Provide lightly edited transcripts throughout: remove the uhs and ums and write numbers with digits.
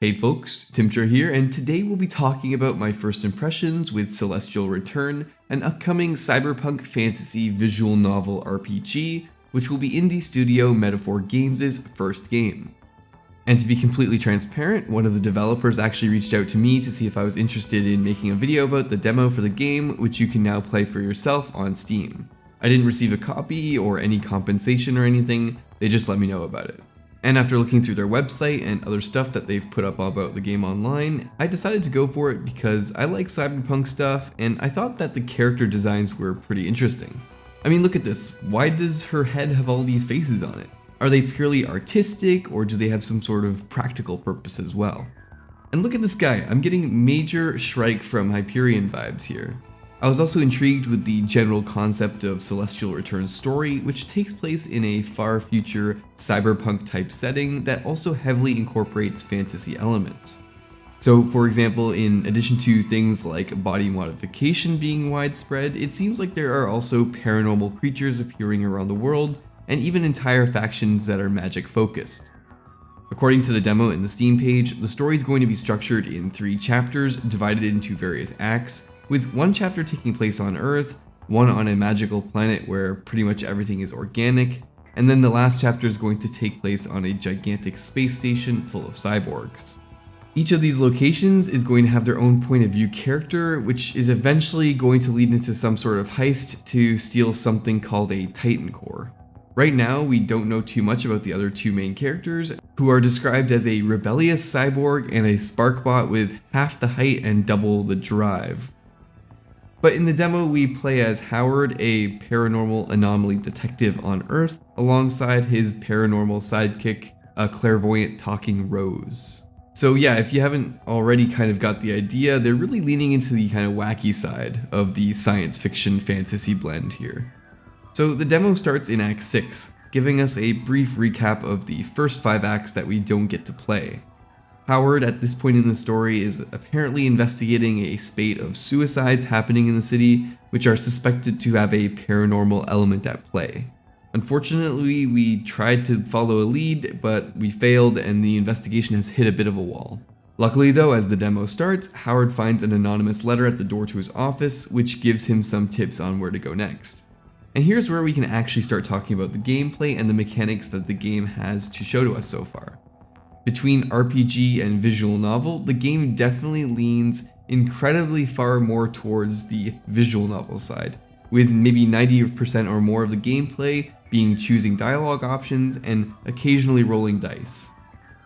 Hey folks, Timcher here, and today we'll be talking about my first impressions with Celestial Return, an upcoming cyberpunk fantasy visual novel RPG, which will be indie studio Metaphor Games' first game. And to be completely transparent, one of the developers actually reached out to me to see if I was interested in making a video about the demo for the game, which you can now play for yourself on Steam. I didn't receive a copy or any compensation or anything, they just let me know about it. And after looking through their website and other stuff that they've put up about the game online, I decided to go for it because I like cyberpunk stuff and I thought that the character designs were pretty interesting. I mean, look at this. Why does her head have all these faces on it? Are they purely artistic or do they have some sort of practical purpose as well? And look at this guy. I'm getting major Shrike from Hyperion vibes here. I was also intrigued with the general concept of Celestial Return's story, which takes place in a far future cyberpunk type setting that also heavily incorporates fantasy elements. So for example, in addition to things like body modification being widespread, it seems like there are also paranormal creatures appearing around the world, and even entire factions that are magic focused. According to the demo in the Steam page, the story is going to be structured in 3 chapters divided into various acts, with one chapter taking place on Earth, one on a magical planet where pretty much everything is organic, and then the last chapter is going to take place on a gigantic space station full of cyborgs. Each of these locations is going to have their own point of view character, which is eventually going to lead into some sort of heist to steal something called a Titan Core. Right now, we don't know too much about the other 2 main characters, who are described as a rebellious cyborg and a sparkbot with half the height and double the drive. But in the demo, we play as Howard, a paranormal anomaly detective on Earth, alongside his paranormal sidekick, a clairvoyant talking Rose. So yeah, if you haven't already kind of got the idea, they're really leaning into the kind of wacky side of the science fiction fantasy blend here. So the demo starts in Act 6, giving us a brief recap of the first 5 acts that we don't get to play. Howard, at this point in the story, is apparently investigating a spate of suicides happening in the city, which are suspected to have a paranormal element at play. Unfortunately, we tried to follow a lead, but we failed and the investigation has hit a bit of a wall. Luckily though, as the demo starts, Howard finds an anonymous letter at the door to his office, which gives him some tips on where to go next. And here's where we can actually start talking about the gameplay and the mechanics that the game has to show to us so far. Between RPG and visual novel, the game definitely leans incredibly far more towards the visual novel side, with maybe 90% or more of the gameplay being choosing dialogue options and occasionally rolling dice.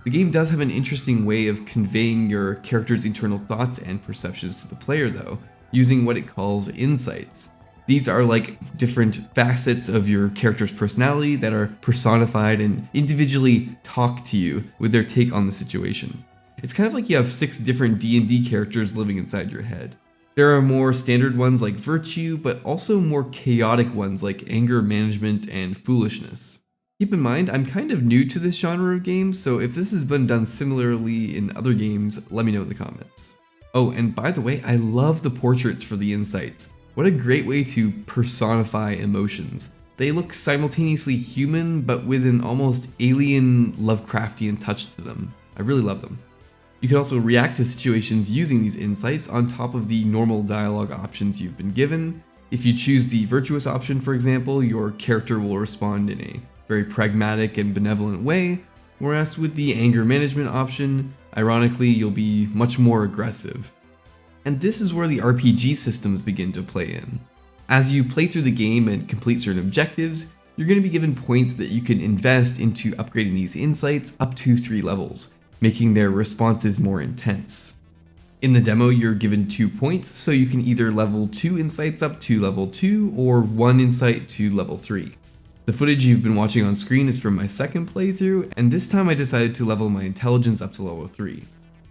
The game does have an interesting way of conveying your character's internal thoughts and perceptions to the player though, using what it calls insights. These are like different facets of your character's personality that are personified and individually talk to you with their take on the situation. It's kind of like you have 6 different D&D characters living inside your head. There are more standard ones like virtue, but also more chaotic ones like anger management and foolishness. Keep in mind, I'm kind of new to this genre of games, so if this has been done similarly in other games, let me know in the comments. Oh, and by the way, I love the portraits for the insights. What a great way to personify emotions. They look simultaneously human, but with an almost alien Lovecraftian touch to them. I really love them. You can also react to situations using these insights on top of the normal dialogue options you've been given. If you choose the virtuous option, for example, your character will respond in a very pragmatic and benevolent way, whereas with the anger management option, ironically, you'll be much more aggressive. And this is where the RPG systems begin to play in. As you play through the game and complete certain objectives, you're going to be given points that you can invest into upgrading these insights up to 3 levels, making their responses more intense. In the demo, you're given 2 points, so you can either level 2 insights up to level 2 or 1 insight to level 3. The footage you've been watching on screen is from my second playthrough, and this time I decided to level my intelligence up to level 3.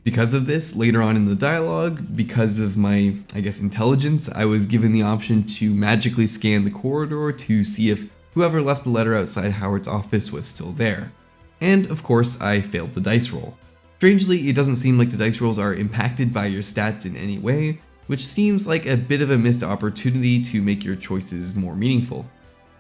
Because of this, later on in the dialogue, because of my, intelligence, I was given the option to magically scan the corridor to see if whoever left the letter outside Howard's office was still there. And of course, I failed the dice roll. Strangely, it doesn't seem like the dice rolls are impacted by your stats in any way, which seems like a bit of a missed opportunity to make your choices more meaningful.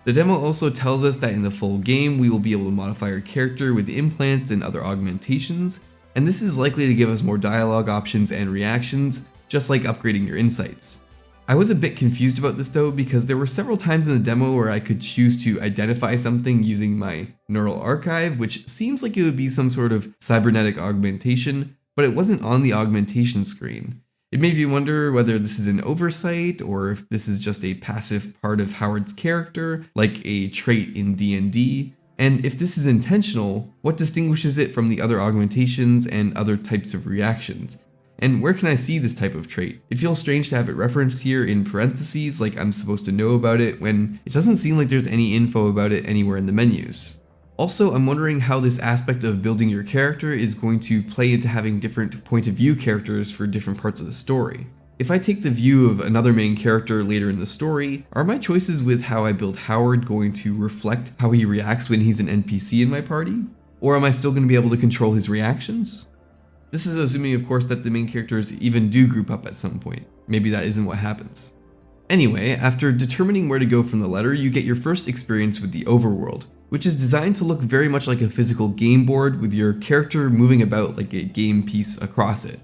The demo also tells us that in the full game, we will be able to modify our character with implants and other augmentations, and this is likely to give us more dialogue options and reactions, just like upgrading your insights. I was a bit confused about this though, because there were several times in the demo where I could choose to identify something using my neural archive, which seems like it would be some sort of cybernetic augmentation, but it wasn't on the augmentation screen. It made me wonder whether this is an oversight or if this is just a passive part of Howard's character, like a trait in D&D, and if this is intentional, what distinguishes it from the other augmentations and other types of reactions? And where can I see this type of trait? It feels strange to have it referenced here in parentheses like I'm supposed to know about it when it doesn't seem like there's any info about it anywhere in the menus. Also, I'm wondering how this aspect of building your character is going to play into having different point of view characters for different parts of the story. If I take the view of another main character later in the story, are my choices with how I build Howard going to reflect how he reacts when he's an NPC in my party? Or am I still going to be able to control his reactions? This is assuming, of course, that the main characters even do group up at some point. Maybe that isn't what happens. Anyway, after determining where to go from the letter, you get your first experience with the overworld, which is designed to look very much like a physical game board with your character moving about like a game piece across it.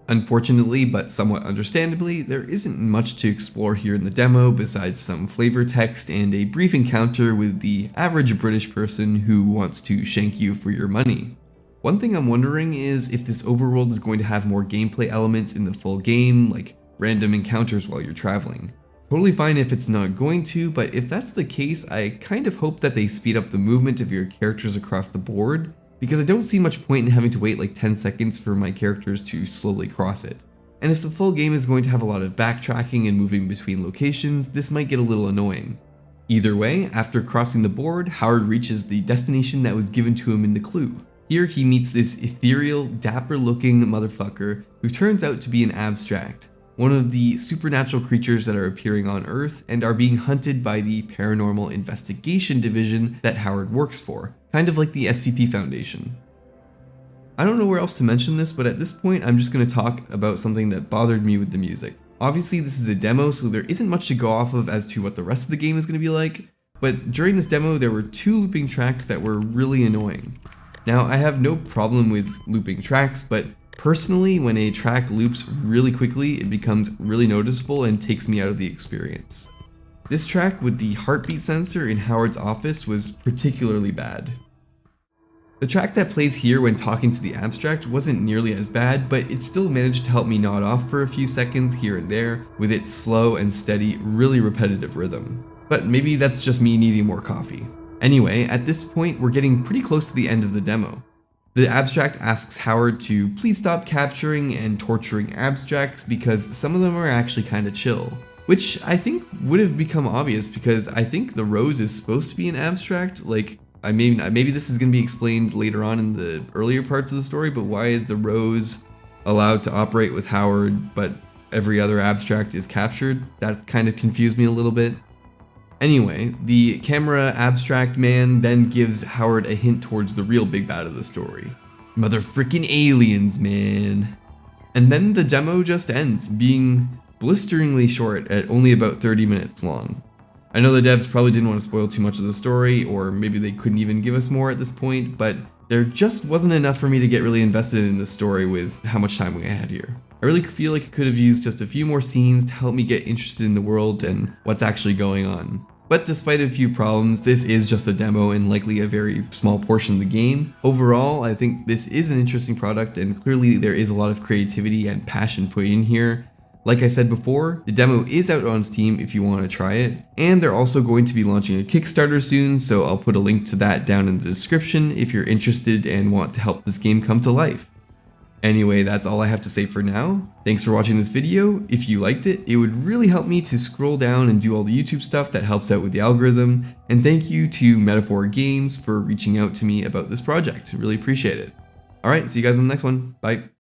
Unfortunately, but somewhat understandably, there isn't much to explore here in the demo besides some flavor text and a brief encounter with the average British person who wants to shank you for your money. One thing I'm wondering is if this overworld is going to have more gameplay elements in the full game, like random encounters while you're traveling. Totally fine if it's not going to, but if that's the case, I kind of hope that they speed up the movement of your characters across the board, because I don't see much point in having to wait like 10 seconds for my characters to slowly cross it. And if the full game is going to have a lot of backtracking and moving between locations, this might get a little annoying. Either way, after crossing the board, Howard reaches the destination that was given to him in the clue. Here he meets this ethereal, dapper-looking motherfucker who turns out to be an abstract, one of the supernatural creatures that are appearing on Earth and are being hunted by the Paranormal Investigation Division that Howard works for, kind of like the SCP Foundation. I don't know where else to mention this, but at this point I'm just going to talk about something that bothered me with the music. Obviously this is a demo, so there isn't much to go off of as to what the rest of the game is going to be like, but during this demo there were 2 looping tracks that were really annoying. Now, I have no problem with looping tracks, but personally, when a track loops really quickly, it becomes really noticeable and takes me out of the experience. This track with the heartbeat sensor in Howard's office was particularly bad. The track that plays here when talking to the abstract wasn't nearly as bad, but it still managed to help me nod off for a few seconds here and there with its slow and steady, really repetitive rhythm. But maybe that's just me needing more coffee. Anyway, at this point, we're getting pretty close to the end of the demo. The abstract asks Howard to please stop capturing and torturing abstracts because some of them are actually kinda chill. Which I think would have become obvious because I think the rose is supposed to be an abstract. Like, I mean, maybe this is gonna be explained later on in the earlier parts of the story, but why is the rose allowed to operate with Howard, but every other abstract is captured? That kind of confused me a little bit. Anyway, the camera abstract man then gives Howard a hint towards the real big bad of the story. Motherfrickin' aliens, man. And then the demo just ends, being blisteringly short at only about 30 minutes long. I know the devs probably didn't want to spoil too much of the story, or maybe they couldn't even give us more at this point, but there just wasn't enough for me to get really invested in the story with how much time we had here. I really feel like it could have used just a few more scenes to help me get interested in the world and what's actually going on. But despite a few problems, this is just a demo and likely a very small portion of the game. Overall, I think this is an interesting product and clearly there is a lot of creativity and passion put in here. Like I said before, the demo is out on Steam if you want to try it, and they're also going to be launching a Kickstarter soon, so I'll put a link to that down in the description if you're interested and want to help this game come to life. Anyway, that's all I have to say for now. Thanks for watching this video. If you liked it, it would really help me to scroll down and do all the YouTube stuff that helps out with the algorithm. And thank you to Metaphor Games for reaching out to me about this project. Really appreciate it. Alright, see you guys in the next one. Bye.